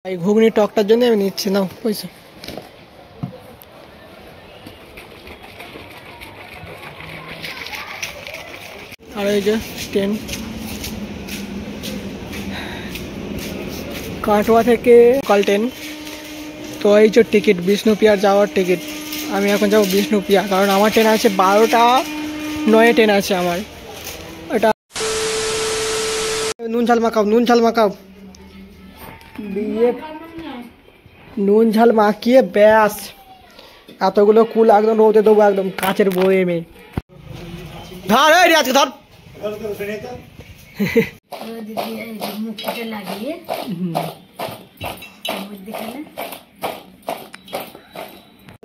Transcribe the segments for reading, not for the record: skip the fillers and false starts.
এই ঘুগনি টকটার জন্য আমি নিচ্ছি, নাও পয়সা। আর এই যে ট্রেন কাটোয়া থেকে লোকাল ট্রেন। তো এই যে টিকিট, বিষ্ণুপ্রিয়ার যাওয়ার টিকিট। আমি এখন যাবো বিষ্ণুপ্রিয়া, কারণ আমার ট্রেন আছে 12:09 ট্রেন আছে আমার। এটা নুন ঝাল মাখাও, নুন ঝাল মাখাও দিয়ে নুন ঝাল মাখিয়ে ব্যাস। এতগুলো কুল একদম রোদে দেবো, একদম কাঁচের বয়েমে। ধর এই আজকে ধর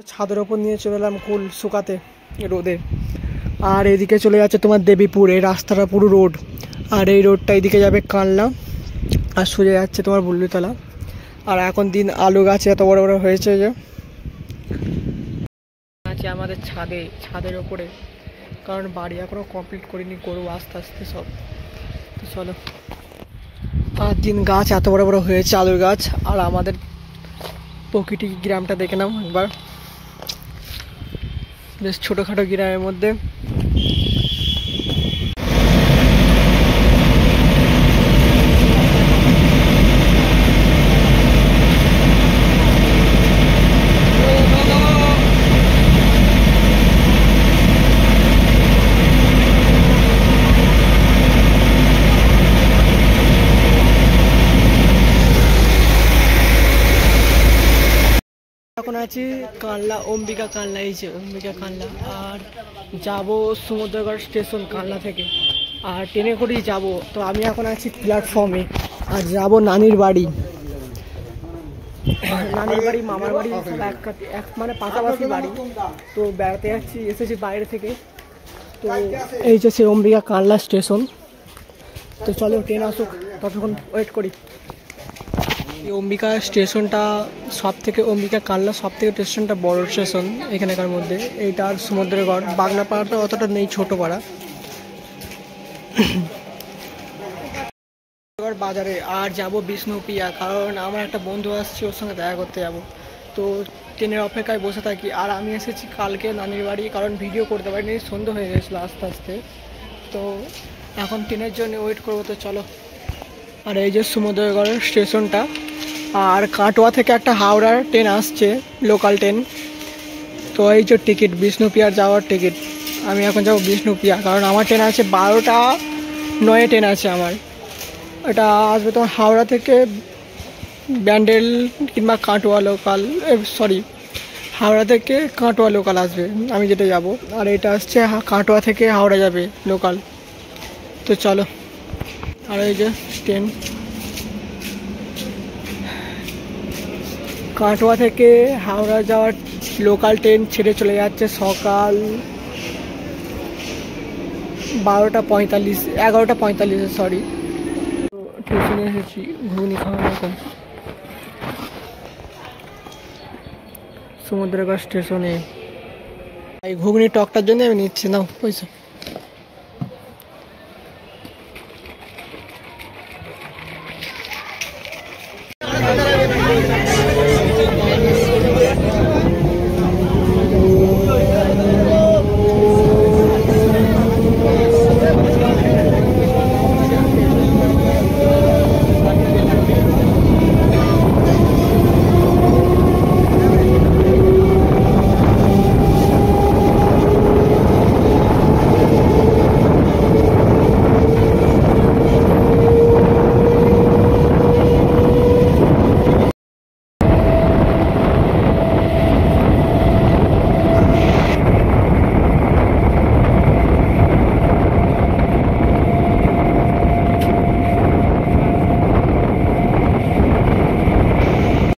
ছাদের ওপর নিয়ে চলে এলাম কুল শুকাতে রোদে। আর এদিকে চলে যাচ্ছে তোমার দেবীপুর, এই রাস্তাটা পুরো রোড। আর এই রোডটা এদিকে যাবে কানলা, আর সোজা যাচ্ছে তোমার বুল্লুতলা। আর এখন দিন আলু গাছ এত বড় বড় হয়েছে যে আছে আমাদের ছাদের ওপরে, কারণ বাড়ি এখনও কমপ্লিট করিনি, করবো আস্তে আস্তে সব। তো চলো, 5 দিন গাছ এত বড় বড় হয়েছে আলুর গাছ। আর আমাদের প্রকৃতি গ্রামটা দেখে নাও একবার, বেশ ছোটোখাটো গ্রামের মধ্যে। এখন আছি কানলা, অম্বিকা কানলা, এই যে অম্বিকা কানলা। আর যাব সমুদ্রগড় স্টেশন কানলা থেকে, আর ট্রেনে করেই যাব। তো আমি এখন আছি প্ল্যাটফর্মে, আর যাব নানির বাড়ি। নানির বাড়ি মামার বাড়ি সব এক মানে পাশাপাশি বাড়ি। তো বেড়াতে যাচ্ছি, এসেছি বাইরে থেকে। তো এই যে সে অম্বিকা কানলা স্টেশন। তো চলো ট্রেন আসুক, ততক্ষণ ওয়েট করি। এই অম্বিকা স্টেশনটা অম্বিকা কানলা সব থেকে স্টেশনটা বড় স্টেশন এখানকার মধ্যে। এইটার সমুদ্রগড়, বাগনাপাড়াটা অতটা নেই, ছোট পাড়া বাজারে। আর যাব বিষ্ণুপ্রিয়া, কারণ আমার একটা বন্ধু আসছে, ওর সঙ্গে দেখা করতে যাব। তো ট্রেনের অপেক্ষায় বসে থাকি। আর আমি এসেছি কালকে নানির বাড়ি, কারণ ভিডিও করতে পারিনি, সন্ধ্যা হয়ে গেছিলো আস্তে আস্তে। তো এখন ট্রেনের জন্য ওয়েট করবো। তো চলো। আর এই যে সমুদ্রগড়ের স্টেশনটা। আর কাটোয়া থেকে একটা হাওড়ার ট্রেন আসছে, লোকাল ট্রেন। তো এই যে টিকিট, বিষ্ণুপ্রিয়ার যাওয়ার টিকিট। আমি এখন যাবো বিষ্ণুপ্রিয়া, কারণ আমার ট্রেন আছে 12:09 ট্রেন আছে আমার। এটা আসবে তোমার হাওড়া থেকে ব্যান্ডেল কিংবা কাটোয়া লোকাল, সরি হাওড়া থেকে কাটোয়া লোকাল আসবে, আমি যেটা যাব। আর এটা আসছে কাটোয়া থেকে হাওড়া যাবে লোকাল। তো চলো। আর এই যে ট্রেন কাটোয়া থেকে হাওড়া যাওয়ার লোকাল ট্রেন ছেড়ে চলে যাচ্ছে সকাল 11:45, সরি। তো স্টেশনে এসেছি ঘুগনি খাওয়ার মতন, সমুদ্রগড় স্টেশনে। এই ঘুগনি টকটার জন্য আমি নিচ্ছি, নাও পয়সা।